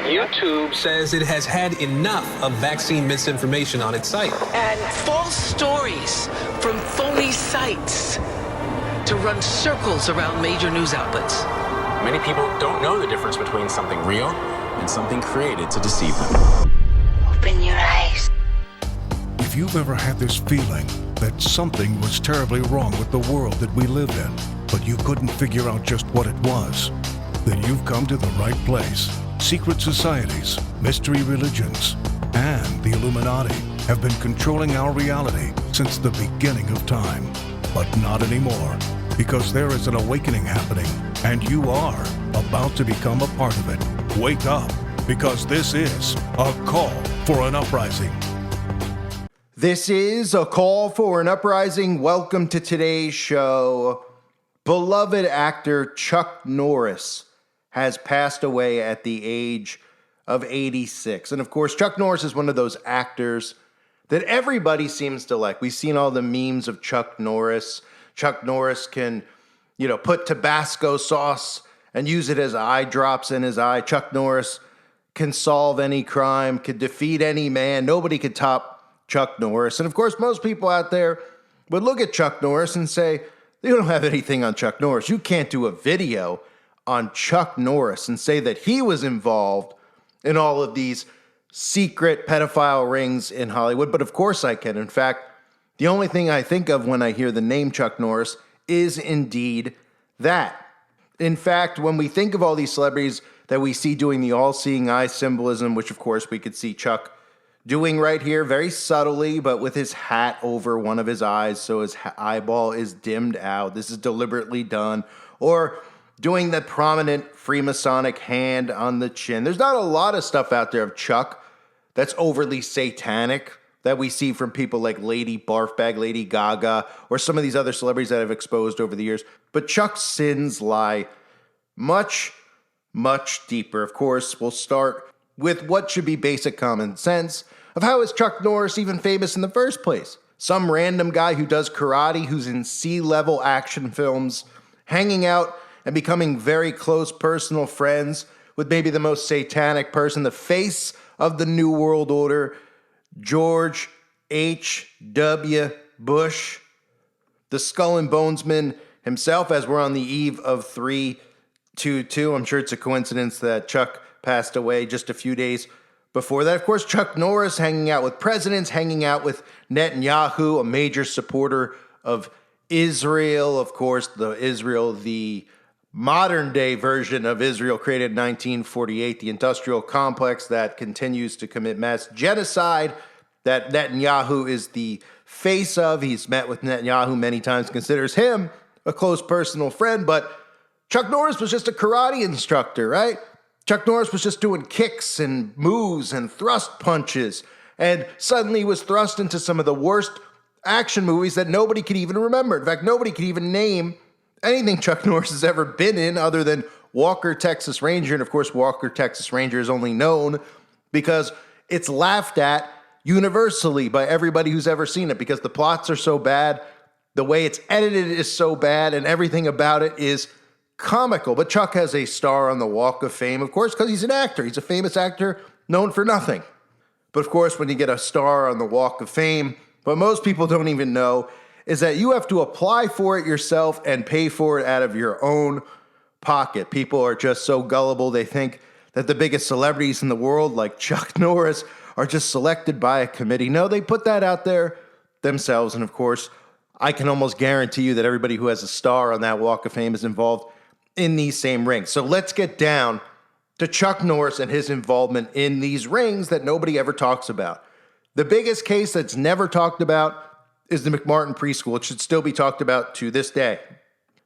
YouTube says it has had enough of vaccine misinformation on its site. And false stories from phony sites to run circles around major news outlets. Many people don't know the difference between something real and something created to deceive them. Open your eyes. If you've ever had this feeling that something was terribly wrong with the world that we live in, but you couldn't figure out just what it was, then you've come to the right place. Secret societies, mystery religions, and the Illuminati have been controlling our reality since the beginning of time. But not anymore, because there is an awakening happening, and you are about to become a part of it. Wake up, because this is a call for an uprising. This is a call for an uprising. Welcome to today's show. Beloved actor Chuck Norris has passed away at the age of 86. And of course, Chuck Norris is one of those actors that everybody seems to like. We've seen all the memes of Chuck Norris. Chuck Norris can, put Tabasco sauce and use it as eye drops in his eye. Chuck Norris can solve any crime, could defeat any man. Nobody could top Chuck Norris. And of course, most people out there would look at Chuck Norris and say, you don't have anything on Chuck Norris. You can't do a video on Chuck Norris and say that he was involved in all of these secret pedophile rings in Hollywood. But of course I can. In fact, the only thing I think of when I hear the name Chuck Norris is indeed that. In fact, when we think of all these celebrities that we see doing the all-seeing eye symbolism, which of course we could see Chuck doing right here very subtly, but with his hat over one of his eyes so his eyeball is dimmed out. This is deliberately done. Or doing the prominent Freemasonic hand on the chin. There's not a lot of stuff out there of Chuck that's overly satanic that we see from people like Lady Barfbag, Lady Gaga, or some of these other celebrities that I've exposed over the years. But Chuck's sins lie much, much deeper. Of course, we'll start with what should be basic common sense of how is Chuck Norris even famous in the first place? Some random guy who does karate, who's in C-level action films, hanging out and becoming very close personal friends with maybe the most satanic person, the face of the New World Order, George H.W. Bush, the Skull and Bonesman himself, as we're on the eve of 3/22. I'm sure it's a coincidence that Chuck passed away just a few days before that. Of course, Chuck Norris hanging out with presidents, hanging out with Netanyahu, a major supporter of Israel. Of course, the modern day version of Israel created in 1948, the industrial complex that continues to commit mass genocide that Netanyahu is the face of. He's met with Netanyahu many times, considers him a close personal friend, but Chuck Norris was just a karate instructor, right? Chuck Norris was just doing kicks and moves and thrust punches, and suddenly was thrust into some of the worst action movies that nobody could even remember. In fact, nobody could even name anything Chuck Norris has ever been in other than Walker, Texas Ranger. And of course, Walker, Texas Ranger is only known because it's laughed at universally by everybody who's ever seen it, because the plots are so bad, the way it's edited is so bad, and everything about it is comical. But Chuck has a star on the Walk of Fame, of course, because he's an actor. He's a famous actor known for nothing. But of course, when you get a star on the Walk of Fame, what most people don't even know is that you have to apply for it yourself and pay for it out of your own pocket. People are just so gullible, they think that the biggest celebrities in the world, like Chuck Norris, are just selected by a committee. No, they put that out there themselves. And of course, I can almost guarantee you that everybody who has a star on that Walk of Fame is involved in these same rings. So let's get down to Chuck Norris and his involvement in these rings that nobody ever talks about. The biggest case that's never talked about is the McMartin Preschool. It should still be talked about to this day.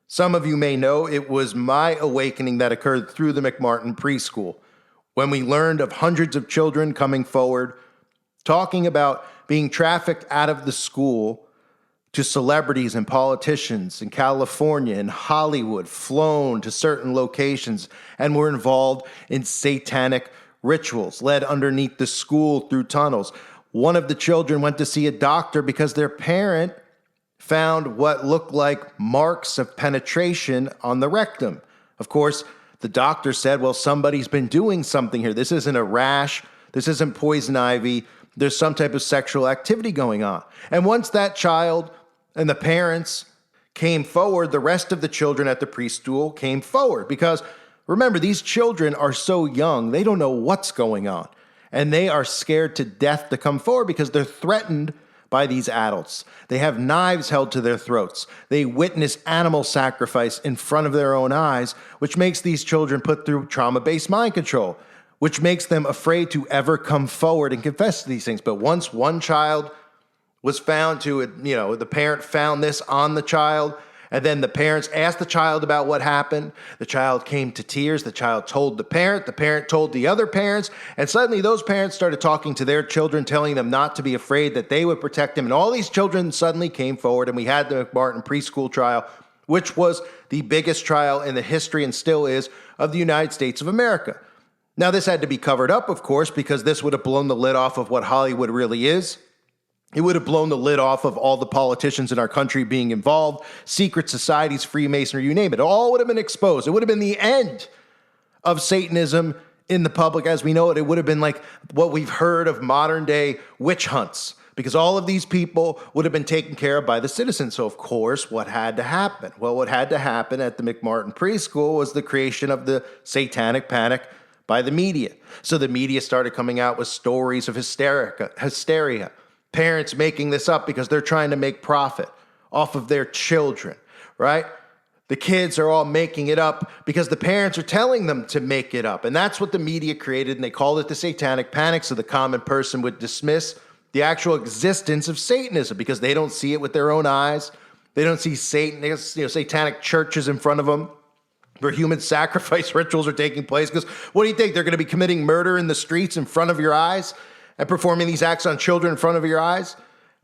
Some of you may know it was my awakening that occurred through the McMartin Preschool, when we learned of hundreds of children coming forward, talking about being trafficked out of the school to celebrities and politicians in California and Hollywood, flown to certain locations, and were involved in satanic rituals, led underneath the school through tunnels. One of the children went to see a doctor because their parent found what looked like marks of penetration on the rectum. Of course, The doctor said, well, somebody's been doing something here. This isn't a rash. This isn't poison ivy. There's some type of sexual activity going on. And once that child and the parents came forward, the rest of the children at the preschool came forward. Because remember, these children are so young, they don't know what's going on. And they are scared to death to come forward because they're threatened by these adults. They have knives held to their throats. They witness animal sacrifice in front of their own eyes, which makes these children put through trauma-based mind control, which makes them afraid to ever come forward and confess to these things. But once one child was found to, the parent found this on the child, and then the parents asked the child about what happened. The child came to tears. The child told the parent told the other parents, and suddenly those parents started talking to their children, telling them not to be afraid, that they would protect them. And all these children suddenly came forward, and we had the McMartin preschool trial, which was the biggest trial in the history and still is of the United States of America. Now, this had to be covered up, of course, because this would have blown the lid off of what Hollywood really is. It would have blown the lid off of all the politicians in our country being involved, secret societies, Freemasonry, you name it. It all would have been exposed. It would have been the end of Satanism in the public as we know it. It would have been like what we've heard of modern day witch hunts, because all of these people would have been taken care of by the citizens. So, of course, what had to happen? Well, what had to happen at the McMartin preschool was the creation of the satanic panic by the media. So the media started coming out with stories of hysteria. Parents making this up because they're trying to make profit off of their children, right? The kids are all making it up because the parents are telling them to make it up. And that's what the media created, and they called it the satanic panic, so the common person would dismiss the actual existence of Satanism because they don't see it with their own eyes. They don't see Satan, satanic churches in front of them where human sacrifice rituals are taking place. Because what do you think? They're going to be committing murder in the streets in front of your eyes and performing these acts on children in front of your eyes?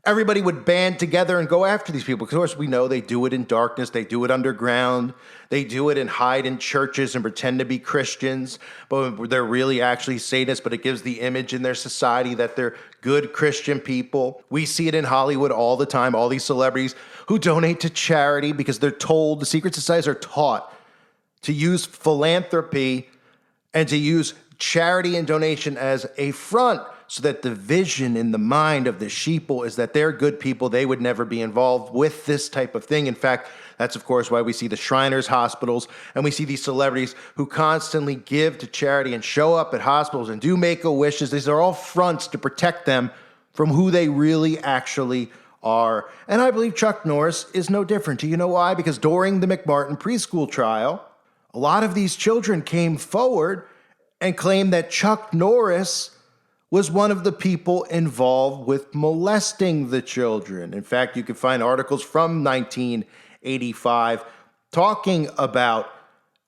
Everybody would band together and go after these people. Of course, we know they do it in darkness. They do it underground. They do it and hide in churches and pretend to be Christians, but they're really actually Satanists, but it gives the image in their society that they're good Christian people. We see it in Hollywood all the time, all these celebrities who donate to charity because they're told, the secret societies are taught to use philanthropy and to use charity and donation as a front, so that the vision in the mind of the sheeple is that they're good people. They would never be involved with this type of thing. In fact, that's, of course, why we see the Shriners hospitals and we see these celebrities who constantly give to charity and show up at hospitals and do Make-A-Wishes. These are all fronts to protect them from who they really actually are. And I believe Chuck Norris is no different. Do you know why? Because during the McMartin preschool trial, a lot of these children came forward and claimed that Chuck Norris was one of the people involved with molesting the children. In fact, you can find articles from 1985 talking about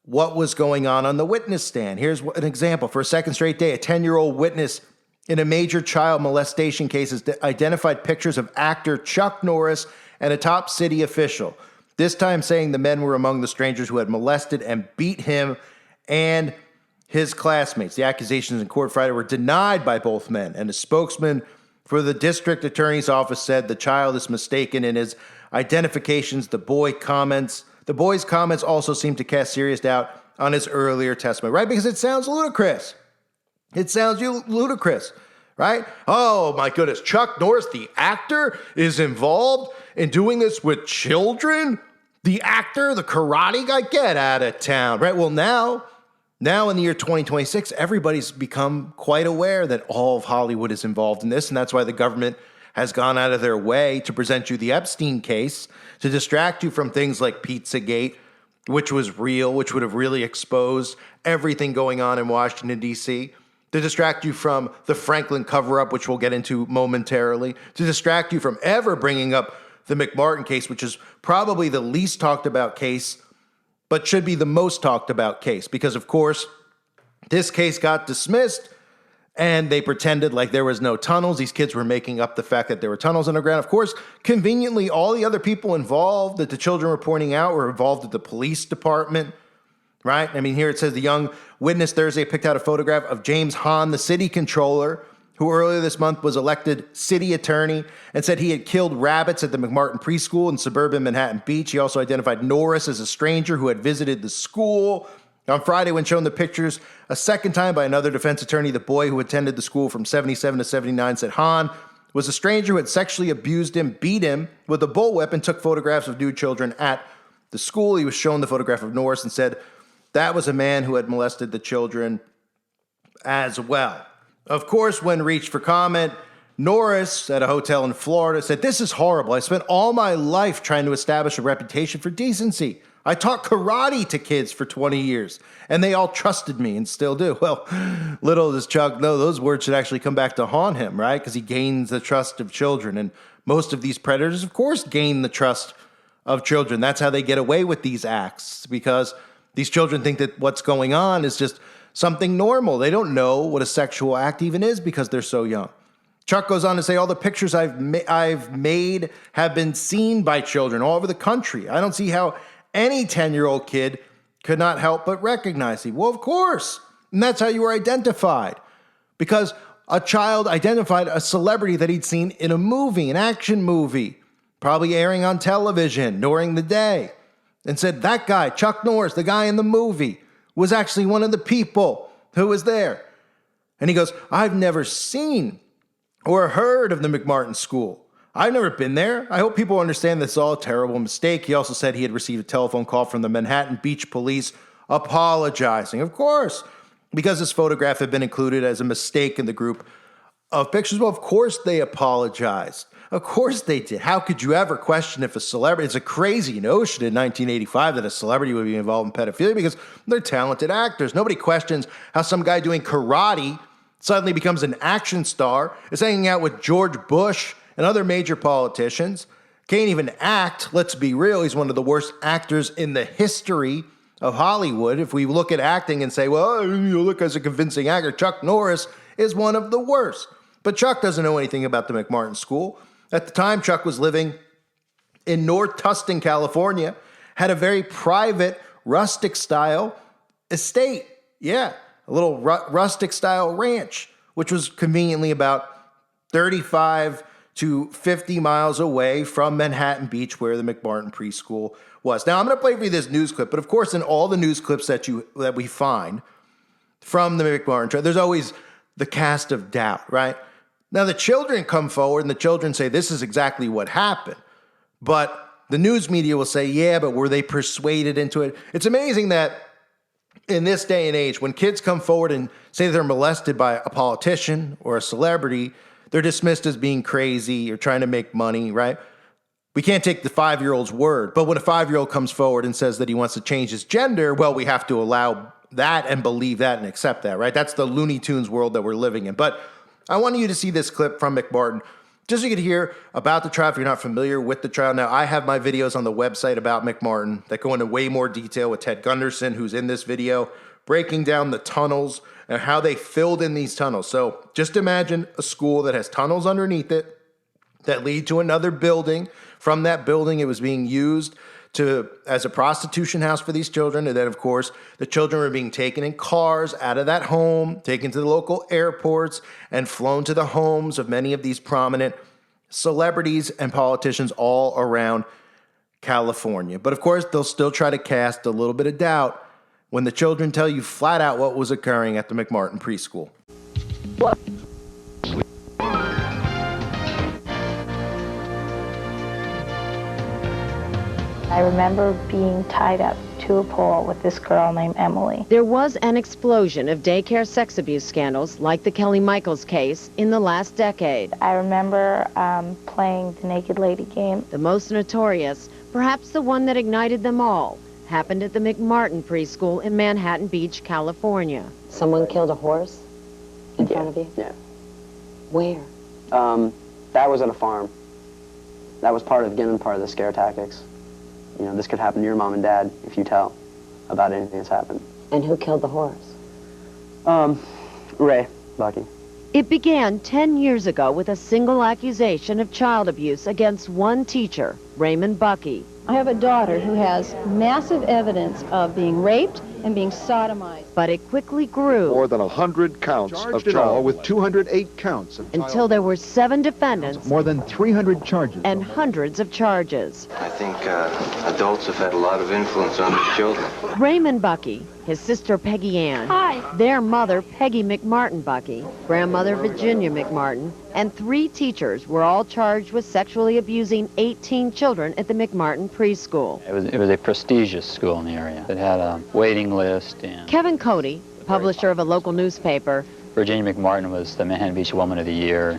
what was going on the witness stand. Here's an example. For a second straight day, a 10-year-old witness in a major child molestation case has identified pictures of actor Chuck Norris and a top city official, this time saying the men were among the strangers who had molested and beat him and his classmates. The accusations in court Friday were denied by both men, and a spokesman for the district attorney's office said the child is mistaken in his identifications. The boy's comments also seem to cast serious doubt on his earlier testimony, right? Because it sounds ludicrous. It sounds ludicrous, right? Oh my goodness, Chuck Norris, the actor, is involved in doing this with children? The actor, the karate guy, get out of town, right? Well, now in the year 2026, everybody's become quite aware that all of Hollywood is involved in this, and that's why the government has gone out of their way to present you the Epstein case to distract you from things like Pizzagate, which was real, which would have really exposed everything going on in Washington, D.C., to distract you from the Franklin cover-up, which we'll get into momentarily, to distract you from ever bringing up the McMartin case, which is probably the least talked about case, but should be the most talked about case, because, of course, this case got dismissed and they pretended like there was no tunnels. These kids were making up the fact that there were tunnels underground. Of course, conveniently, all the other people involved that the children were pointing out were involved at the police department, right? I mean, here it says the young witness Thursday picked out a photograph of James Hahn, the city controller, who earlier this month was elected city attorney, and said he had killed rabbits at the McMartin preschool in suburban Manhattan Beach. He also identified Norris as a stranger who had visited the school. On Friday, when shown the pictures a second time by another defense attorney, the boy who attended the school from 77 to 79 said Hahn was a stranger who had sexually abused him, beat him with a bullwhip, and took photographs of nude children at the school. He was shown the photograph of Norris and said that was a man who had molested the children as well. Of course, when reached for comment, Norris at a hotel in Florida said, "This is horrible. I spent all my life trying to establish a reputation for decency. I taught karate to kids for 20 years, and they all trusted me and still do." Well, little does Chuck know those words should actually come back to haunt him, right? Because he gains the trust of children. And most of these predators, of course, gain the trust of children. That's how they get away with these acts, because these children think that what's going on is just something normal. They don't know what a sexual act even is because they're so young. Chuck goes on to say, all the pictures I've made have been seen by children all over the country. I don't see how any 10-year-old kid could not help but recognize him. Well, of course. And that's how you were identified. Because a child identified a celebrity that he'd seen in a movie, an action movie, probably airing on television during the day, and said, that guy, Chuck Norris, the guy in the movie, was actually one of the people who was there. And he goes, I've never seen or heard of the McMartin School. I've never been there. I hope people understand this is all a terrible mistake. He also said he had received a telephone call from the Manhattan Beach Police apologizing. Of course, because this photograph had been included as a mistake in the group of pictures. Well, of course they apologized. Of course they did. How could you ever question if a celebrity, it's a crazy notion in 1985 that a celebrity would be involved in pedophilia because they're talented actors. Nobody questions how some guy doing karate suddenly becomes an action star, is hanging out with George Bush and other major politicians, can't even act. Let's be real. He's one of the worst actors in the history of Hollywood. If we look at acting and say, well, you look as a convincing actor, Chuck Norris is one of the worst. But Chuck doesn't know anything about the McMartin School. At the time, Chuck was living in North Tustin, California, had a very private, rustic-style estate. Yeah, a little rustic-style ranch, which was conveniently about 35 to 50 miles away from Manhattan Beach, where the McMartin preschool was. Now, I'm going to play for you this news clip, but of course, in all the news clips that we find from the McMartin trial, there's always the cast of doubt, right? Now, the children come forward, and the children say, this is exactly what happened. But the news media will say, yeah, but were they persuaded into it? It's amazing that in this day and age, when kids come forward and say they're molested by a politician or a celebrity, they're dismissed as being crazy or trying to make money, right? We can't take the 5-year-old's word. But when a 5-year-old comes forward and says that he wants to change his gender, well, we have to allow that and believe that and accept that, right? That's the Looney Tunes world that we're living in. But I want you to see this clip from McMartin, just so you can hear about the trial if you're not familiar with the trial. Now, I have my videos on the website about McMartin that go into way more detail with Ted Gunderson, who's in this video, breaking down the tunnels and how they filled in these tunnels. So just imagine a school that has tunnels underneath it that lead to another building. From that building, it was being used as a prostitution house for these children. And then, of course, the children were being taken in cars out of that home, taken to the local airports, and flown to the homes of many of these prominent celebrities and politicians all around California. But, of course, they'll still try to cast a little bit of doubt when the children tell you flat out what was occurring at the McMartin preschool. What? I remember being tied up to a pole with this girl named Emily. There was an explosion of daycare sex abuse scandals, like the Kelly Michaels case, in the last decade. I remember playing the naked lady game. The most notorious, perhaps the one that ignited them all, happened at the McMartin preschool in Manhattan Beach, California. Someone killed a horse in front of you? Yeah. Where? That was at a farm. That was part of the scare tactics. You know, this could happen to your mom and dad if you tell about anything that's happened. And who killed the horse? Ray Bucky. It began 10 years ago with a single accusation of child abuse against one teacher, Raymond Bucky. I have a daughter who has massive evidence of being raped and being sodomized. But it quickly grew. More than 100 counts of charge with 208 counts of until there were 7 defendants. More than 300 charges. And hundreds of charges. I think adults have had a lot of influence on the children. Raymond Bucky, his sister Peggy Ann, Hi. their mother Peggy McMartin Bucky, grandmother Virginia McMartin, and 3 teachers were all charged with sexually abusing 18 children at the McMartin preschool. It was a prestigious school in the area. It had a waiting list. And Kevin Cody, publisher of a local newspaper, Virginia McMartin was the Manhattan Beach Woman of the Year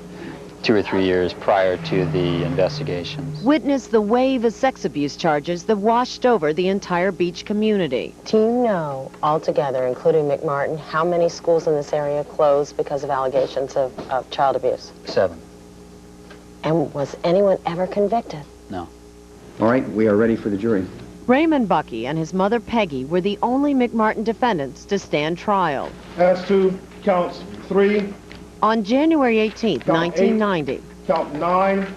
2 or 3 years prior to the investigations. witnessed the wave of sex abuse charges that washed over the entire beach community. Do you know, altogether, including McMartin, how many schools in this area closed because of allegations of child abuse? 7. And was anyone ever convicted? No. All right, we are ready for the jury. Raymond Bucky and his mother Peggy were the only McMartin defendants to stand trial. As to counts 3. On January 18, 1990. 8, count 9,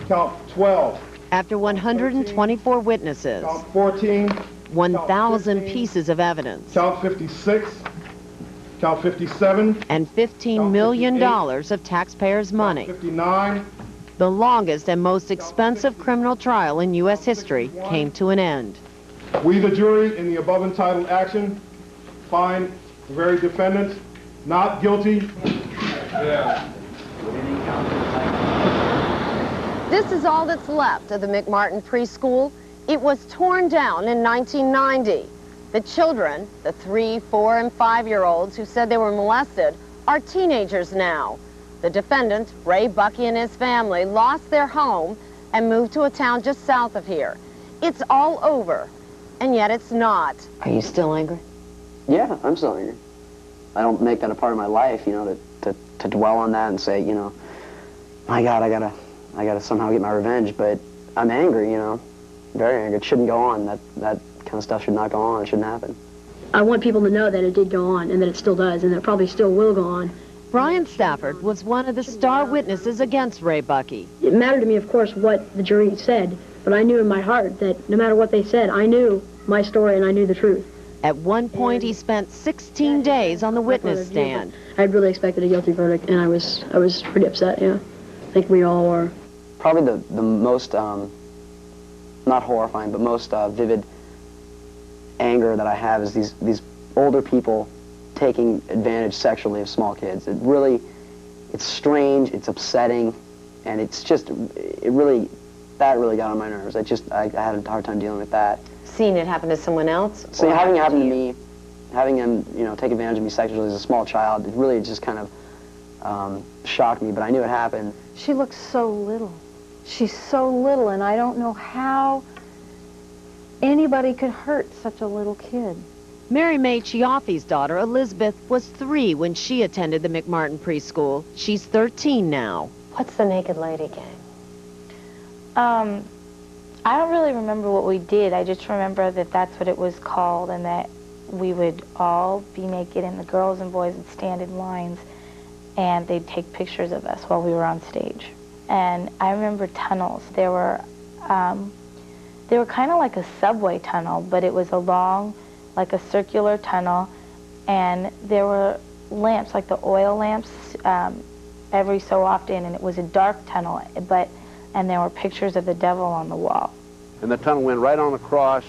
count 12. After 124 witnesses. Count 14. 1,000 pieces of evidence. Count 56. Count 57. And $15 million of taxpayers' money. 59. The longest and most expensive criminal trial in U.S. history came to an end. We, the jury, in the above entitled action, find the very defendants not guilty. This is all that's left of the McMartin preschool. It was torn down in 1990. The children, the 3-, 4-, and 5-year-olds who said they were molested, are teenagers now. The defendant, Ray Bucky and his family, lost their home and moved to a town just south of here. It's all over, and yet it's not. Are you still angry? Yeah, I'm still angry. I don't make that a part of my life, you know, to dwell on that and say, you know, my God, I gotta somehow get my revenge. But I'm angry, you know, very angry. It shouldn't go on. That kind of stuff should not go on. It shouldn't happen. I want people to know that it did go on and that it still does and that it probably still will go on. Brian Stafford was one of the star witnesses against Ray Bucky. It mattered to me, of course, what the jury said, but I knew in my heart that no matter what they said, I knew my story and I knew the truth. At one point, he spent 16 days on the witness stand. I had really expected a guilty verdict, and I was pretty upset, yeah. I think we all were. Probably the most, not horrifying, but most vivid anger that I have is these older people taking advantage sexually of small kids. It's strange, it's upsetting, and it's just, that really got on my nerves. I had a hard time dealing with that. Seeing it happen to someone else? So having it happen to me, having him, you know, take advantage of me sexually as a small child, it really just kind of shocked me, but I knew it happened. She looks so little. She's so little, and I don't know how anybody could hurt such a little kid. Mary Mae Chiaffi's daughter, Elizabeth, was 3 when she attended the McMartin preschool. She's 13 now. What's the Naked Lady Gang? I don't really remember what we did. I just remember that that's what it was called and that we would all be naked and the girls and boys would stand in lines and they'd take pictures of us while we were on stage. And I remember tunnels. They were kind of like a subway tunnel, but it was a long, like a circular tunnel, and there were lamps, like the oil lamps, every so often, and it was a dark tunnel, and there were pictures of the devil on the wall. And the tunnel went right on across,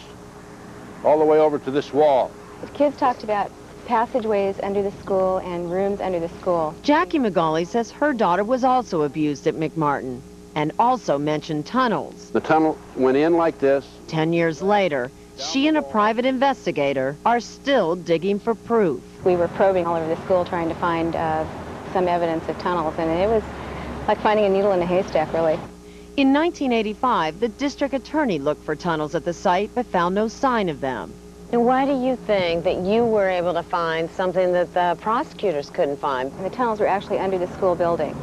all the way over to this wall. The kids talked about passageways under the school and rooms under the school. Jackie McGauley says her daughter was also abused at McMartin and also mentioned tunnels. The tunnel went in like this. 10 years later, she and a private investigator are still digging for proof. We were probing all over the school trying to find some evidence of tunnels, and it was like finding a needle in a haystack, really. In 1985, the district attorney looked for tunnels at the site but found no sign of them. And why do you think that you were able to find something that the prosecutors couldn't find? The tunnels were actually under the school building.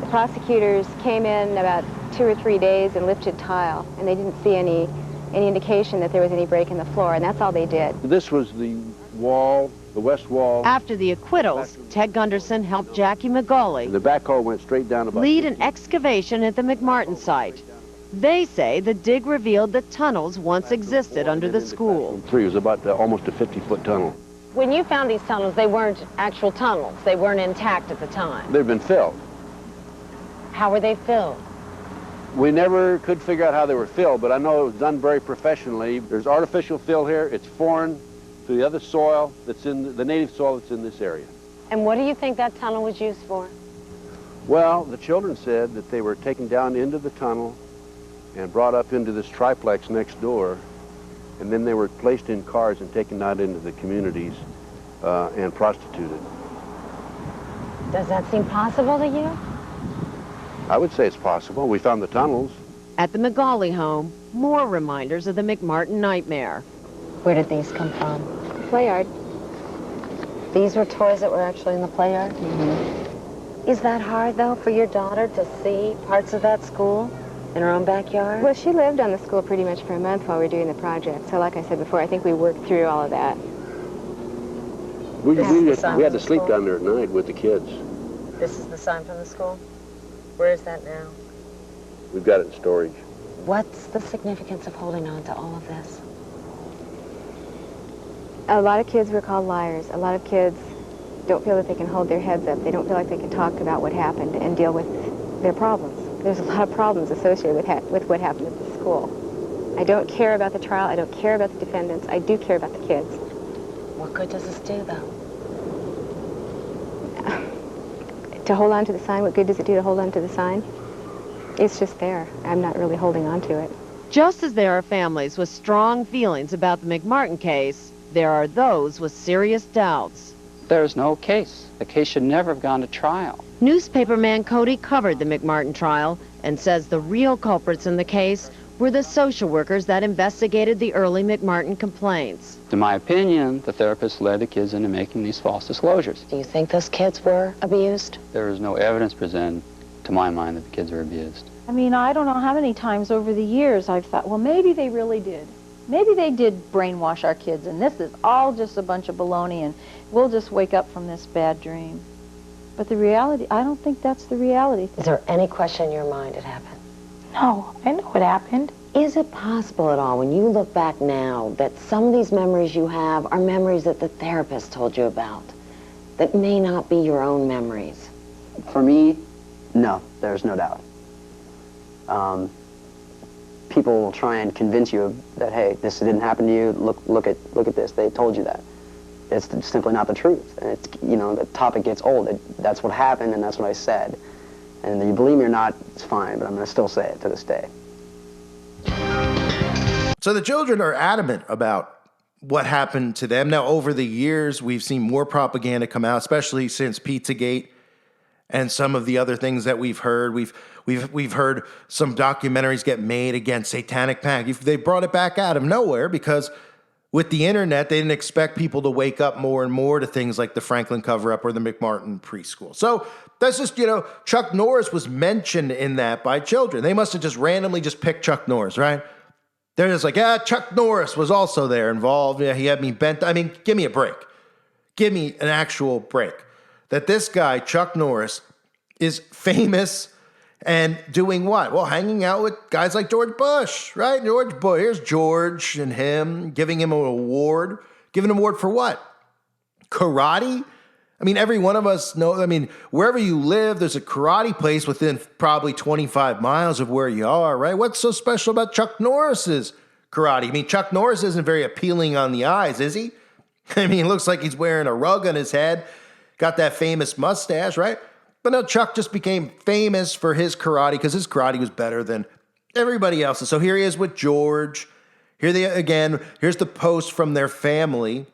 The prosecutors came in about 2 or 3 days and lifted tile, and they didn't see any indication that there was any break in the floor, and that's all they did. This was the wall, the west wall. After the acquittals, Ted Gunderson helped Jackie McGauley The backhoe went straight down about lead an excavation at the McMartin site. They say the dig revealed that tunnels once existed under the school. 3 was about almost a 50-foot tunnel. When you found these tunnels, they weren't actual tunnels. They weren't intact at the time. They've been filled. How were they filled? We never could figure out how they were filled, but I know it was done very professionally. There's artificial fill here. It's foreign to the other soil that's in the native soil that's in this area. And what do you think that tunnel was used for? Well, the children said that they were taken down into the tunnel and brought up into this triplex next door, and then they were placed in cars and taken out into the communities and prostituted. Does that seem possible to you? I would say it's possible. We found the tunnels. At the McGauley home, more reminders of the McMartin nightmare. Where did these come from? Play yard. These were toys that were actually in the play yard? Mm-hmm. Is that hard, though, for your daughter to see parts of that school in her own backyard? Well, she lived on the school pretty much for a month while we were doing the project. So like I said before, I think we worked through all of that. We had to sleep down there at night with the kids. This is the sign from the school? Where is that now? We've got it in storage. What's the significance of holding on to all of this? A lot of kids were called liars. A lot of kids don't feel that they can hold their heads up. They don't feel like they can talk about what happened and deal with their problems. There's a lot of problems associated with what happened at the school. I don't care about the trial. I don't care about the defendants. I do care about the kids. What good does this do, though? To hold on to the sign, what good does it do to hold on to the sign? It's just there. I'm not really holding on to it. Just as there are families with strong feelings about the McMartin case, there are those with serious doubts. There's no case. The case should never have gone to trial. Newspaperman Cody covered the McMartin trial and says the real culprits in the case were the social workers that investigated the early McMartin complaints. In my opinion, the therapist led the kids into making these false disclosures. Do you think those kids were abused? There is no evidence presented, to my mind, that the kids were abused. I mean, I don't know how many times over the years I've thought, well, maybe they really did. Maybe they did brainwash our kids, and this is all just a bunch of baloney, and we'll just wake up from this bad dream. But the reality, I don't think that's the reality. Is there any question in your mind it happened? No, I know what happened. Is it possible at all, when you look back now, that some of these memories you have are memories that the therapist told you about, that may not be your own memories? For me, no, there's no doubt. People will try and convince you that, hey, this didn't happen to you, look at this, they told you that. It's simply not the truth. And it's, you know, the topic gets old. That's what happened and that's what I said. And you believe me or not, it's fine, but I'm going to still say it to this day. So the children are adamant about what happened to them. Now, over the years, we've seen more propaganda come out, especially since Pizzagate and some of the other things that we've heard. We've heard some documentaries get made against Satanic Panic. They brought it back out of nowhere because with the internet, they didn't expect people to wake up more and more to things like the Franklin cover-up or the McMartin preschool. So that's just, Chuck Norris was mentioned in that by children. They must have just randomly just picked Chuck Norris, right? They're just like, Chuck Norris was also there involved. Yeah, he had me bent. I mean, give me a break. Give me an actual break. That this guy, Chuck Norris, is famous and doing what? Well, hanging out with guys like George Bush, right? George Bush. Here's George and him, giving him an award. Giving an award for what? Karate? I mean, every one of us know, wherever you live, there's a karate place within probably 25 miles of where you are, right? What's so special about Chuck Norris's karate? I mean, Chuck Norris isn't very appealing on the eyes, is he? I mean, it looks like he's wearing a rug on his head, got that famous mustache, right? But no, Chuck just became famous for his karate because his karate was better than everybody else's. So here he is with George. Here's the post from their family.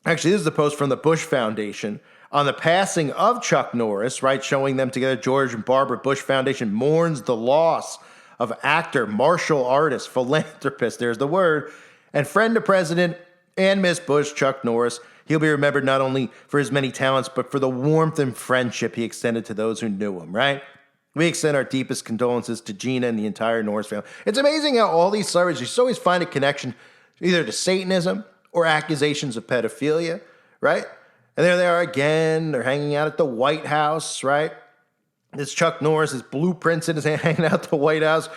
Actually, this is the post from the Bush Foundation on the passing of Chuck Norris, right? Showing them together. George and Barbara Bush Foundation mourns the loss of actor, martial artist, philanthropist, there's the word, and friend of President and Miss Bush, Chuck Norris. He'll be remembered not only for his many talents, but for the warmth and friendship he extended to those who knew him, right? We extend our deepest condolences to Gina and the entire Norris family. It's amazing how all these celebrities, you just always find a connection either to Satanism or accusations of pedophilia, right? And there they are again. They're hanging out at the White House, right? It's Chuck Norris, his blueprints in his hand, hanging out at the White House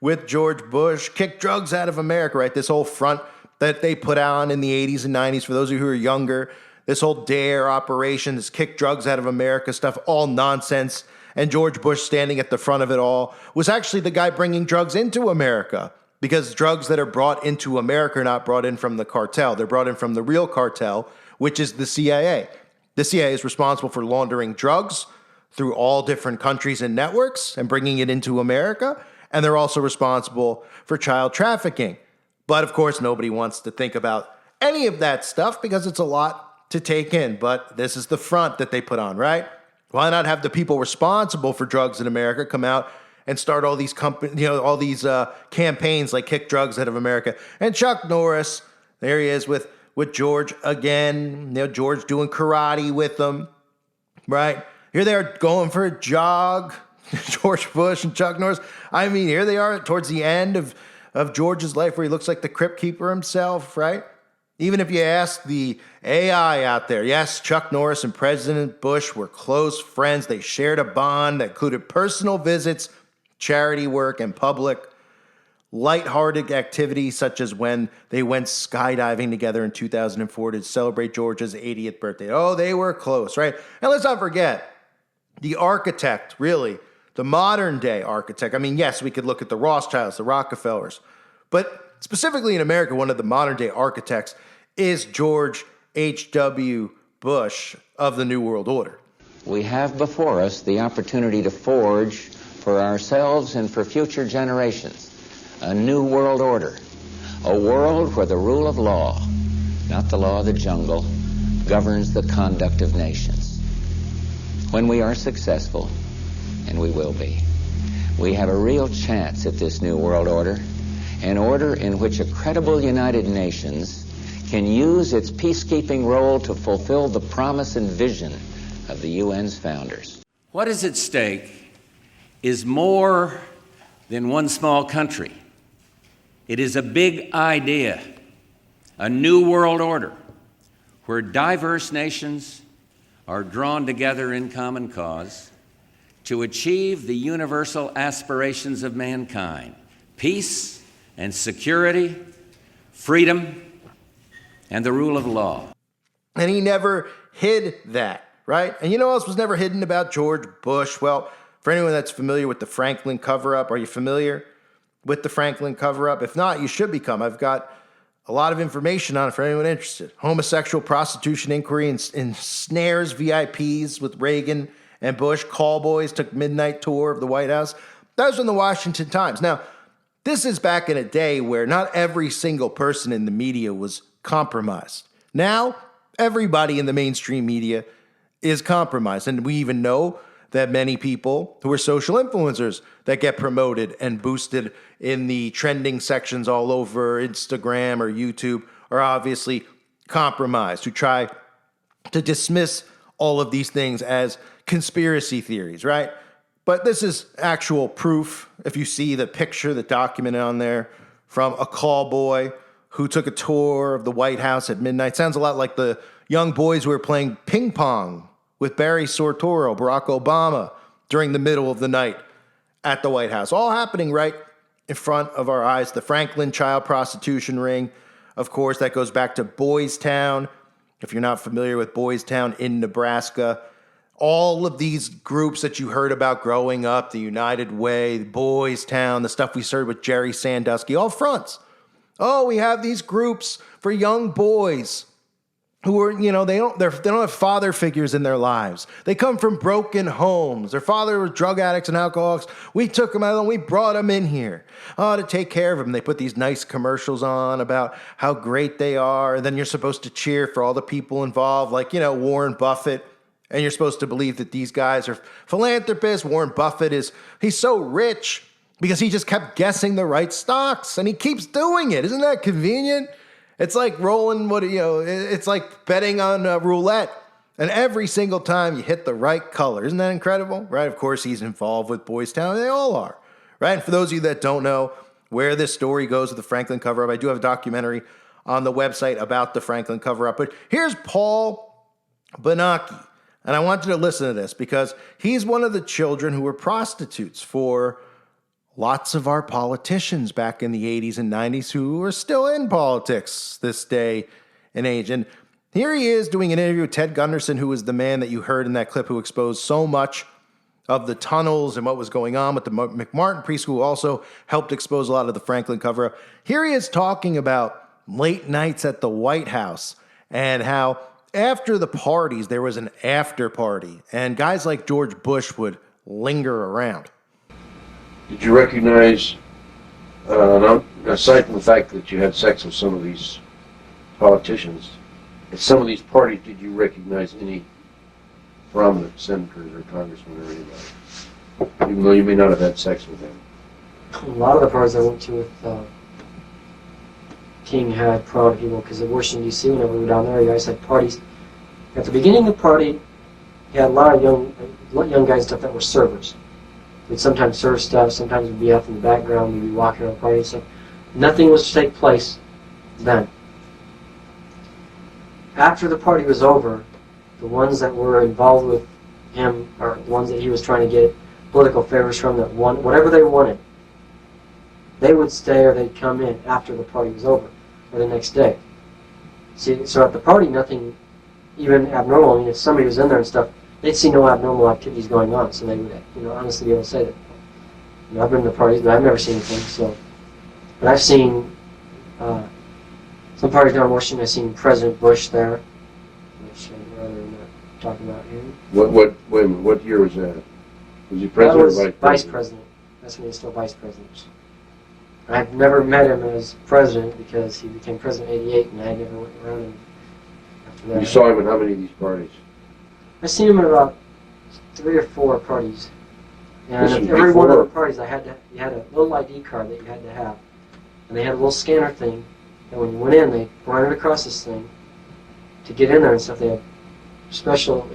with George Bush, kick drugs out of America, right? This whole front that they put on in the 80s and 90s, for those of you who are younger, this whole DARE operation, this kick drugs out of America stuff, all nonsense. And George Bush standing at the front of it all was actually the guy bringing drugs into America, because drugs that are brought into America are not brought in from the cartel. They're brought in from the real cartel, which is the CIA. The CIA is responsible for laundering drugs through all different countries and networks and bringing it into America. And they're also responsible for child trafficking. But of course, nobody wants to think about any of that stuff because it's a lot to take in. But this is the front that they put on, right? Why not have the people responsible for drugs in America come out and start all these campaigns like Kick Drugs Out of America? And Chuck Norris, there he is with George again. George doing karate with them, right? Here they are going for a jog. George Bush and Chuck Norris. I mean, here they are towards the end of George's life where he looks like the Crypt Keeper himself, right? Even if you ask the AI out there, yes, Chuck Norris and President Bush were close friends. They shared a bond that included personal visits, charity work, and public lighthearted activities, such as when they went skydiving together in 2004 to celebrate George's 80th birthday. Oh, they were close, right? And let's not forget, the architect, really, the modern day architect. I mean, yes, we could look at the Rothschilds, the Rockefellers, but specifically in America, one of the modern day architects is George H.W. Bush of the New World Order. We have before us the opportunity to forge for ourselves and for future generations a new world order, a world where the rule of law, not the law of the jungle, governs the conduct of nations. When we are successful, and we will be, we have a real chance at this new world order, an order in which a credible United Nations can use its peacekeeping role to fulfill the promise and vision of the UN's founders. What is at stake is more than one small country. It is a big idea, a new world order, where diverse nations are drawn together in common cause to achieve the universal aspirations of mankind: peace and security, freedom, and the rule of law. And he never hid that, right? And you know what else was never hidden about George Bush? Well, for anyone that's familiar with the Franklin cover-up, are you familiar with the Franklin cover-up? If not, you should become. I've got a lot of information on it for anyone interested. Homosexual prostitution inquiry ensnares VIPs with Reagan and Bush. Callboys took midnight tour of the White House. That was in the Washington Times. Now, this is back in a day where not every single person in the media was compromised. Now, everybody in the mainstream media is compromised. And we even know that many people who are social influencers that get promoted and boosted in the trending sections all over Instagram or YouTube are obviously compromised, who try to dismiss all of these things as conspiracy theories, right? But this is actual proof. If you see the picture, the document on there from a call boy who took a tour of the White House at midnight. Sounds a lot like the young boys who were playing ping pong with Barry Soetoro, Barack Obama, during the middle of the night at the White House. All happening right in front of our eyes. The Franklin child prostitution ring, of course, that goes back to Boys Town. If you're not familiar with Boys Town in Nebraska, all of these groups that you heard about growing up, the United Way, the Boys Town, the stuff we started with Jerry Sandusky, all fronts. Oh, we have these groups for young boys who are, they don't have father figures in their lives. They come from broken homes. Their father was drug addicts and alcoholics. We took them out and we brought them in here to take care of them. They put these nice commercials on about how great they are. And then you're supposed to cheer for all the people involved, like, Warren Buffett. And you're supposed to believe that these guys are philanthropists. Warren Buffett he's so rich because he just kept guessing the right stocks. And he keeps doing it. Isn't that convenient? It's like it's like betting on roulette. And every single time you hit the right color. Isn't that incredible? Right? Of course, he's involved with Boys Town. They all are. Right? And for those of you that don't know where this story goes with the Franklin cover-up, I do have a documentary on the website about the Franklin cover-up. But here's Paul Benaki. And I want you to listen to this because he's one of the children who were prostitutes for lots of our politicians back in the 80s and 90s who are still in politics this day and age. And here he is doing an interview with Ted Gunderson, who was the man that you heard in that clip who exposed so much of the tunnels and what was going on with the McMartin preschool, also helped expose a lot of the Franklin cover-up. Here he is talking about late nights at the White House and how after the parties, there was an after party, and guys like George Bush would linger around. Did you recognize, aside from the fact that you had sex with some of these politicians, at some of these parties, did you recognize any prominent senators or congressmen or anybody, even though you may not have had sex with them? A lot of the parties I went to with King had prominent people, because at Washington, D.C., whenever we were down there, you guys had parties. At the beginning of the party, you had a lot of young guys and stuff that were servers. We'd sometimes serve stuff, sometimes we'd be out in the background, we'd be walking around the party and stuff. Nothing was to take place then. After the party was over, the ones that were involved with him, or the ones that he was trying to get political favors from, that won whatever they wanted, they would stay or they'd come in after the party was over, or the next day. See, so at the party, nothing even abnormal. I mean, if somebody was in there and stuff, they'd see no abnormal activities going on, so they would, honestly be able to say that. I've been to parties, but I've never seen anything. So, but I've seen some parties down in Washington. I've seen President Bush there, which I'd rather not talk about here. What year was that? Was he president or vice president? Vice president. That's when he was still vice president. I've never met him as president because he became president in '88, and I never went around him after that. You saw him at how many of these parties? I seen him at about 3 or 4 parties, and at every one of the parties, you had a little ID card that you had to have, and they had a little scanner thing, and when you went in, they ran it across this thing to get in there and stuff. They had special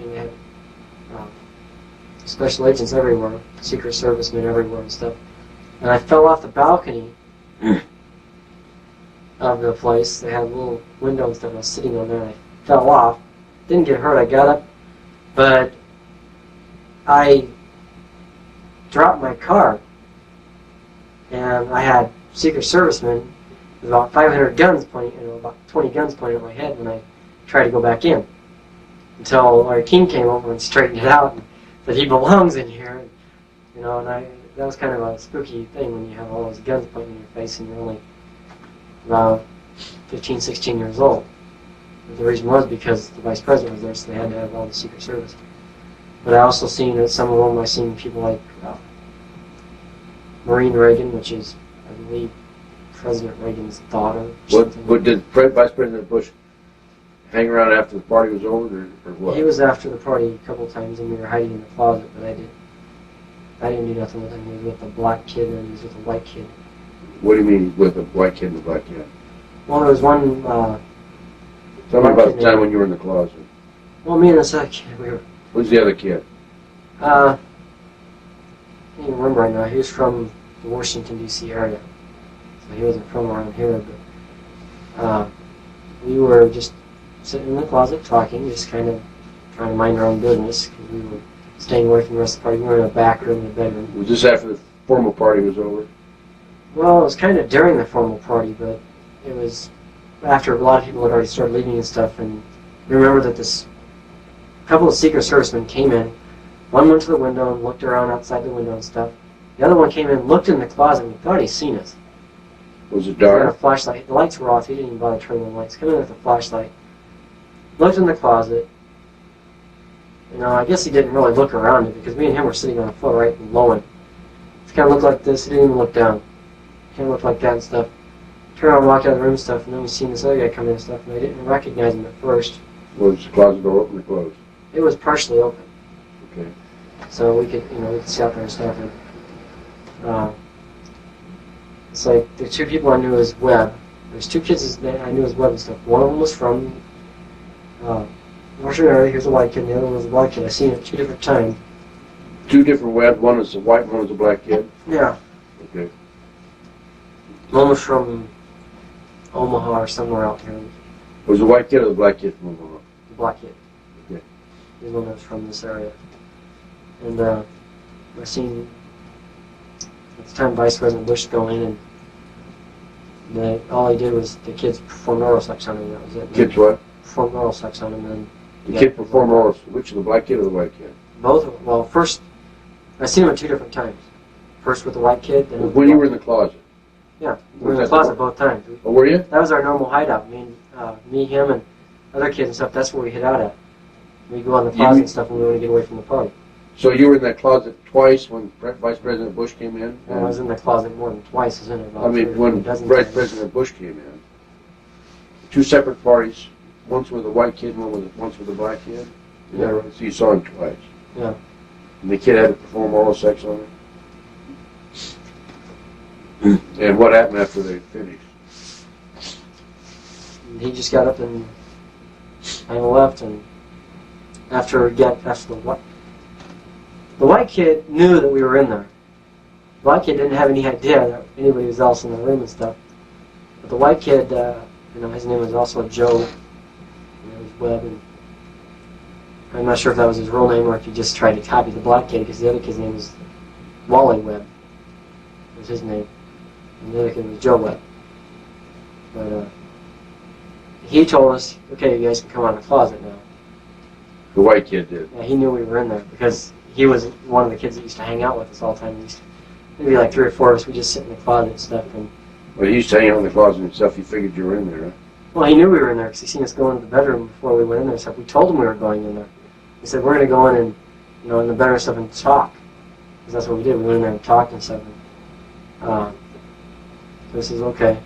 agents everywhere, Secret Servicemen everywhere and stuff. And I fell off the balcony of the place. They had a little window and stuff. I was sitting on there, and I fell off. Didn't get hurt. I got up. But I dropped my card, and I had Secret Servicemen with about 500 guns pointing, about 20 guns pointing at my head when I tried to go back in. Until Larry King came over and straightened it out and said he belongs in here, and that was kind of a spooky thing when you have all those guns pointing in your face and you're only about 15, 16 years old. The reason was because the vice president was there, so they had to have all the Secret Service. But I also seen at some of them, I seen people like Maureen Reagan, which is, I believe, President Reagan's daughter. What did Vice President Bush hang around after the party was over, or what? He was after the party a couple of times, and we were hiding in the closet, but I didn't do nothing with him. He was with a black kid, and he was with a white kid. What do you mean with a white kid and a black kid? Well, there was one... Tell me about the time when you were in the closet. Well, me and this other kid, we were... Who's the other kid? I can't even remember right now. He was from the Washington, D.C. area. So he wasn't from around here, but we were just sitting in the closet talking, just kind of trying to mind our own business, because we were staying away from the rest of the party. We were in a back room in the bedroom. Was this after the formal party was over? Well, it was kind of during the formal party, but it was after a lot of people had already started leaving and stuff. And we remember that a couple of Secret Servicemen came in. One went to the window and looked around outside the window and stuff. The other one came in, looked in the closet, and he thought he'd seen us. Was it dark? He had a flashlight. The lights were off. He didn't even bother turning the lights. Come in with a flashlight. Looked in the closet. I guess he didn't really look around it, because me and him were sitting on the floor right below him. It kind of looked like this. He didn't even look down. Kind of looked like that and stuff. Turned around and walked out of the room and stuff, and then we seen this other guy come in and stuff, and I didn't recognize him at first. Was the closet door open or closed? It was partially open. Okay. So we could see out there and stuff. And, it's like the 2 people I knew as Webb. There's 2 kids I knew as Webb and stuff. One of them was from Washington area. He was a white kid, and the other one was a black kid. I seen it 2 different times. 2 different Webbs. One was a white, one was a black kid. Yeah. Okay. One was from Omaha or somewhere out here. Was the white kid or the black kid from Omaha? The black kid. Okay. He's one that was from this area. And I seen at the time Vice President Bush go in, and all he did was the kids performed oral sex on him. That was it. Kids what? Performed oral sex on him, and The kid performed oral. Which, the black kid or the white kid? both. Well, first I seen him at 2 different times. First with the white kid, then with When the you black were in the closet? Yeah, we were in Was the that closet both times. Oh, were you? That was our normal hideout. Me, him, and other kids and stuff. That's where we hid out at. We go on the closet and stuff when we want to get away from the party. So you were in that closet twice when Vice President Bush came in? And I was in the closet more than twice, isn't it? I mean, when Vice President Bush came in, 2 separate parties, once with a white kid, once with a black kid? Is that right? So you saw him twice? Yeah. And the kid had to perform oral sex on him? And what happened after they finished? He just got up and kind of left, and after the white kid knew that we were in there. The black kid didn't have any idea that anybody was else in the room and stuff. But the white kid, his name was also Joe. It was Webb, and I'm not sure if that was his real name or if he just tried to copy the black kid, because the other kid's name was Wally Webb. Was his name, and the other kid was Joe Webb. But he told us, "Okay, you guys can come out of the closet now." The white kid did? Yeah, he knew we were in there because he was one of the kids that used to hang out with us all the time. Maybe like 3 or 4 of us, we just sit in the closet and stuff. And Well, he used to hang out in the closet and stuff. He figured you were in there, huh? well, he knew we were in there because he seen us go into the bedroom before we went in there. So we told him we were going in there. He said, "We're going to go in and, in the bedroom and stuff and talk," because that's what we did. We went in there and talked and stuff. So he says, "Okay."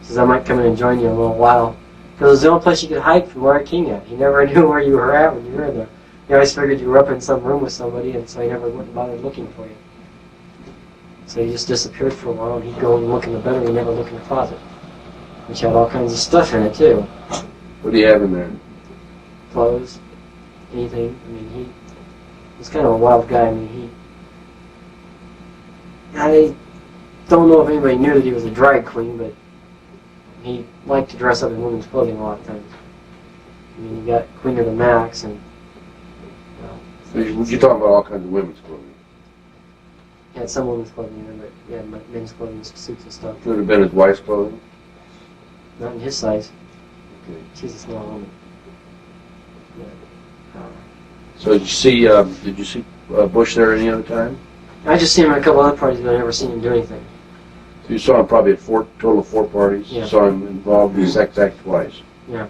He says, "I might come in and join you in a little while," because it was the only place you could hide from Larry King at. He never knew where you were at when you were in there. He always figured you were up in some room with somebody, and so he never went and bothered looking for you. So he just disappeared for a while, and he'd go and look in the bedroom and never look in the closet, which had all kinds of stuff in it, too. What do you have in there? Clothes, anything. I mean, he was kind of a wild guy. I mean, I don't know if anybody knew that he was a drag queen, but he liked to dress up in women's clothing a lot of times. I mean, you got Queen of the Max, and You're talking about all kinds of women's clothing. he had some women's clothing in there, but he had men's clothing, suits and stuff. Could have been his wife's clothing? Not in his size. Okay. She's a small woman. So did you see Bush there any other time? I just seen him at a couple other parties, but I never seen him do anything. So you saw him probably at total of 4 parties? Yeah. You saw him involved in the sex act twice? Yeah.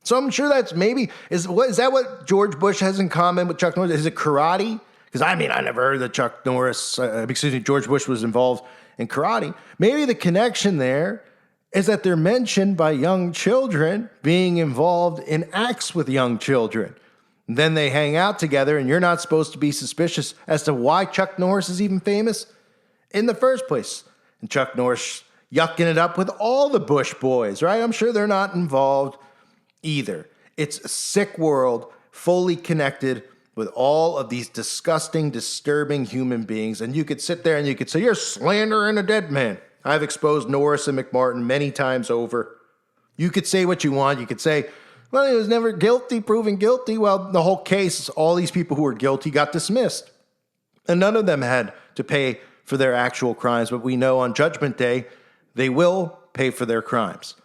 So I'm sure that's is that what George Bush has in common with Chuck Norris? Is it karate? Because I never heard that George Bush was involved in karate. Maybe the connection there is that they're mentioned by young children being involved in acts with young children. Then they hang out together, and you're not supposed to be suspicious as to why Chuck Norris is even famous in the first place. And Chuck Norris yucking it up with all the Bush boys, right? I'm sure they're not involved either. It's a sick world, fully connected with all of these disgusting, disturbing human beings. And you could sit there and you could say, "You're slandering a dead man." I've exposed Norris and McMartin many times over. You could say what you want. You could say, "Well, he was never proven guilty." Well, the whole case, all these people who were guilty got dismissed. And none of them had to pay for their actual crimes. But we know on Judgment Day, they will pay for their crimes.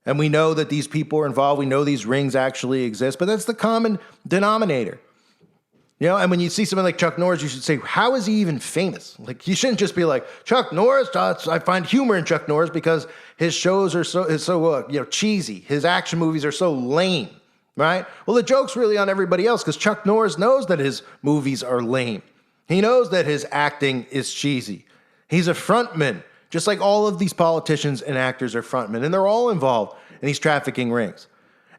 And we know that these people are involved. We know these rings actually exist. But that's the common denominator. And when you see somebody like Chuck Norris, you should say, how is he even famous? Like, you shouldn't just be like, Chuck Norris, I find humor in Chuck Norris because his shows are so cheesy. His action movies are so lame, right? Well, the joke's really on everybody else because Chuck Norris knows that his movies are lame. He knows that his acting is cheesy. He's a frontman, just like all of these politicians and actors are frontmen, and they're all involved in these trafficking rings.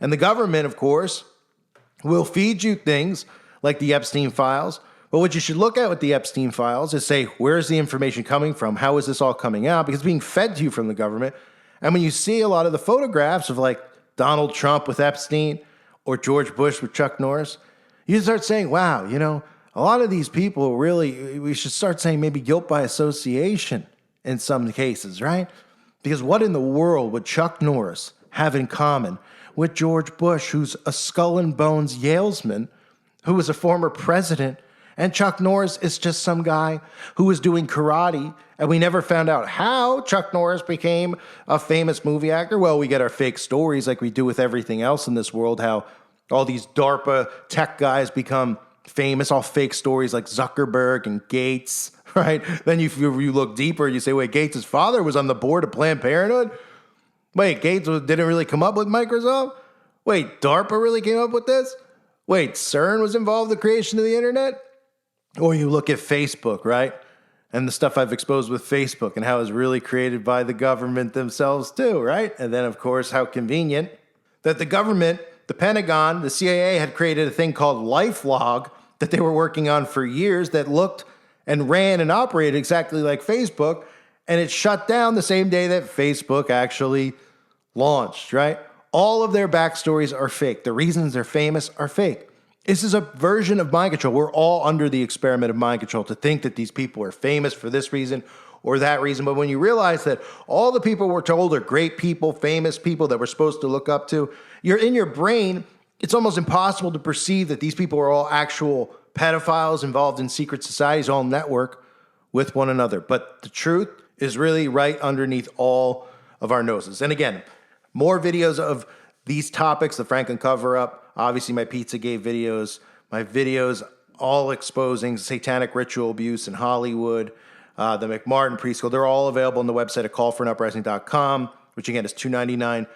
And the government, of course, will feed you things like the Epstein files. But what you should look at with the Epstein files is say, where's the information coming from? How is this all coming out? Because it's being fed to you from the government. And when you see a lot of the photographs of like Donald Trump with Epstein or George Bush with Chuck Norris, you start saying, wow, a lot of these people really, we should start saying maybe guilt by association in some cases, right? Because what in the world would Chuck Norris have in common with George Bush, who's a skull and bones Yalesman, who was a former president And Chuck Norris is just some guy who was doing karate, and we never found out how Chuck Norris became a famous movie actor. Well, we get our fake stories like we do with everything else in this world, how all these DARPA tech guys become famous, all fake stories like Zuckerberg and Gates, right? Then you look deeper, you say, wait, Gates' father was on the board of Planned Parenthood? Wait, Gates didn't really come up with Microsoft? Wait, DARPA really came up with this? Wait, CERN was involved in the creation of the internet? Or you look at Facebook, right? And the stuff I've exposed with Facebook and how it's really created by the government themselves too, right? And then, of course, how convenient that the government, the Pentagon, the CIA had created a thing called LifeLog that they were working on for years that looked and ran and operated exactly like Facebook, and it shut down the same day that Facebook actually launched, right? All of their backstories are fake. The reasons they're famous are fake. This is a version of mind control. We're all under the experiment of mind control to think that these people are famous for this reason or that reason. But when you realize that all the people we're told are great people, famous people that we're supposed to look up to, you're in your brain, it's almost impossible to perceive that these people are all actual pedophiles involved in secret societies, all network with one another. But the truth is really right underneath all of our noses. And again, more videos of these topics, the Franklin cover-up, obviously my Pizzagate videos, my videos all exposing satanic ritual abuse in Hollywood, the McMartin preschool, they're all available on the website at callforanuprising.com, which again is $2.99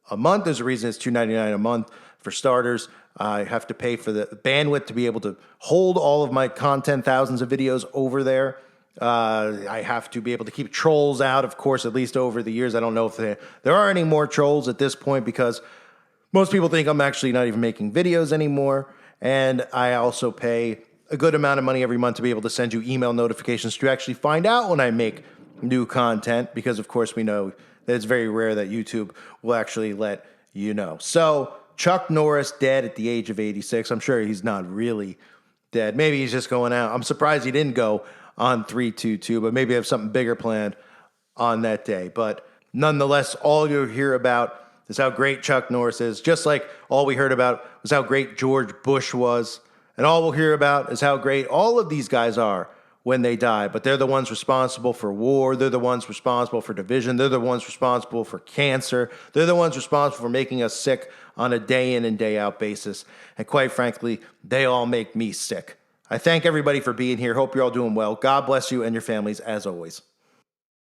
a month. There's a reason it's $2.99 a month. For starters, I have to pay for the bandwidth to be able to hold all of my content, thousands of videos over there. I have to be able to keep trolls out, of course, at least over the years. I don't know if there are any more trolls at this point because most people think I'm actually not even making videos anymore. And I also pay a good amount of money every month to be able to send you email notifications to actually find out when I make new content because, of course, we know that it's very rare that YouTube will actually let you know. So Chuck Norris dead at the age of 86. I'm sure he's not really dead. Maybe he's just going out. I'm surprised he didn't go on 322, but maybe have something bigger planned on that day. But nonetheless, all you'll hear about is how great Chuck Norris is, just like all we heard about was how great George Bush was, and all we'll hear about is how great all of these guys are when they die. But they're the ones responsible for war, they're the ones responsible for division, they're the ones responsible for cancer, they're the ones responsible for making us sick on a day in and day out basis. And quite frankly, they all make me sick. I thank everybody for being here. Hope you're all doing well. God bless you and your families as always.